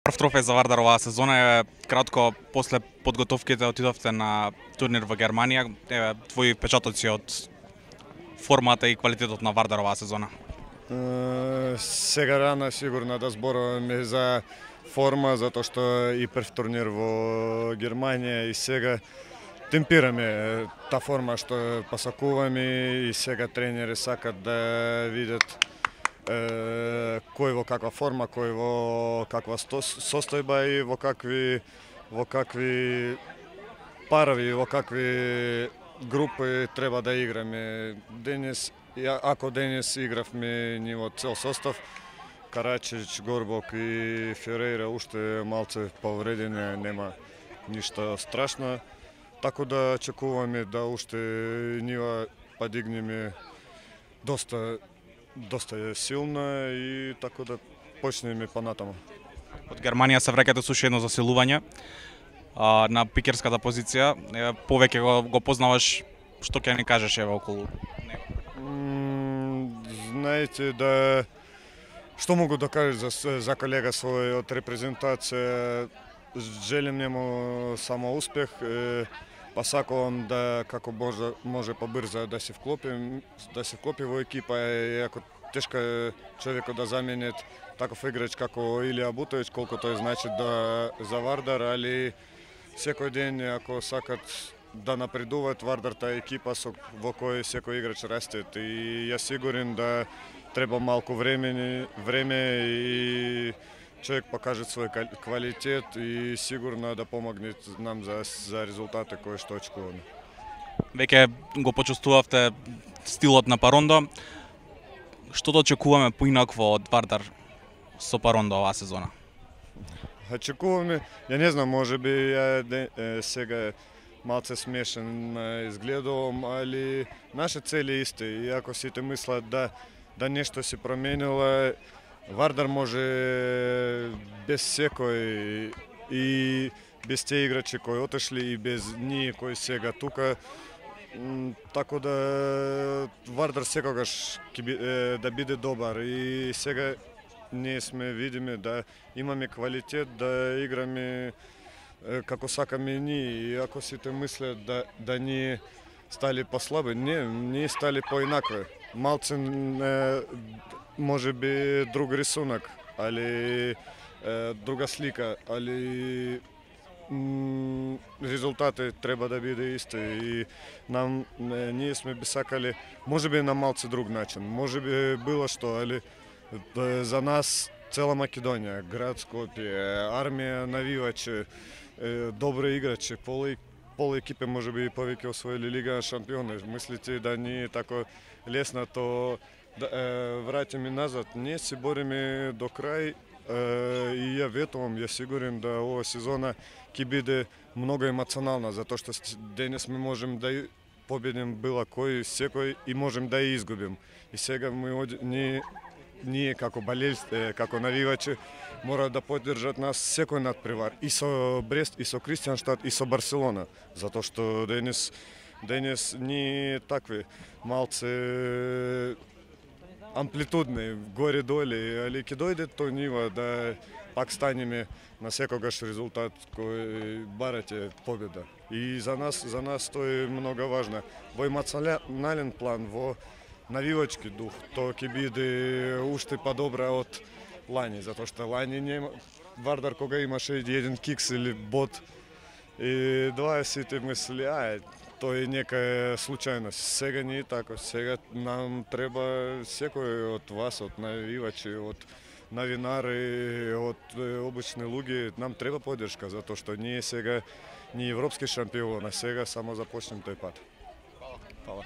Прв трофеј за Вардар оваа сезона е кратко после подготовките отидовте на турнир во Германија. Твои впечатоци од формата и квалитетот на Вардар оваа сезона? Сега рано сигурно да зборуваме за форма, затоа што и прв турнир во Германија и сега темпираме та форма што посакуваме и сега тренери сакат да видат кој во каква форма, кој во каква состојба и во какви парави, во какви групи треба да играме. Ако денес игравме ниво цел состав, Карачич, Горбок и Ферейра уште малце повредени, нема ништо страшно. Така да очекуваме да уште нива подигнеме доста е силна и така да почнеме понатаму. Од Германија се враќате со уште едно засилување на пикерската позиција. Повеќе го познаваш, што ќе ни кажеш околу него? Знаете да што могу да кажам за колега свој од репрезентација, желим нему само успех. Посакувам да како може побрзо да се вклопи во екипа, иако тешко е човекот да заменет таков играч како Илија Бутовиќ, колку тој значи за Вардар, али секој ден ако сакат да напредуваат Вардар, таа екипа во кој секој играч расте, и јас сигурен да треба малку време и човек покаже свој квалитет и сигурно да помогне нам за резултати кои што очекуваме. Веќе го почувствувавте стилот на Парондо. Што да очекуваме поинакво од Вардар со Парондо оваа сезона? Очекуваме, ја не знам, можеби сега малце смешен изгледувам, али наша цел е иста. И ако сите мислат да нешто се променило, Вардар може без секој и без тие играчи кои отошли и без ние кои сега тука. Така да Вардар секогаш да биде добар и сега ние сме видиме да имаме квалитет да играме како сакаме ние. И ако сите мислат да ние стали послаби, ние стали поинакви. Малце може би друг рисунок, али друга слика, али резултати треба да биде исти. И ние сме би сакали, може би на малце друг начин, може би било што, али за нас цела Македонија, град Скопје, армија навивачи, добри играчи, пола екипе може би повеќе освоили Лига на шампиони. Мислите да ние тако лесно то враќаме назад? Ние се бориме до крај и ја ветувам, ја сигурен да ова сезона ќе биде многу емоционална, затоа што денес ми можем да победим било кој, секој и можем да ја изгубим. И сега ние како болельци, како навивачи мора да поддржат нас секој надпревар и со Брест, и со Кристијанштад, и со Барселона, затоа што денес ние такви малце амплитудни, горе-доле, али ќе дојде тој ниво да пак станеме на секогаш резултат кој барате победа. И за нас тоа е многу важно. Во емоционален план, во навивачки дух, тоа ќе биде уште подобро од лани, затоа што лани Вардар кога имаше еден кикс или бот и 20 мисли, тоа е нека случајност. Сега не е така. Сега нам треба секој од вас, од навивачи, од новинари, од обични луѓе, нам треба поддршка, затоа што ние сега европски шампион, а сега само започнем тој пат. Фала.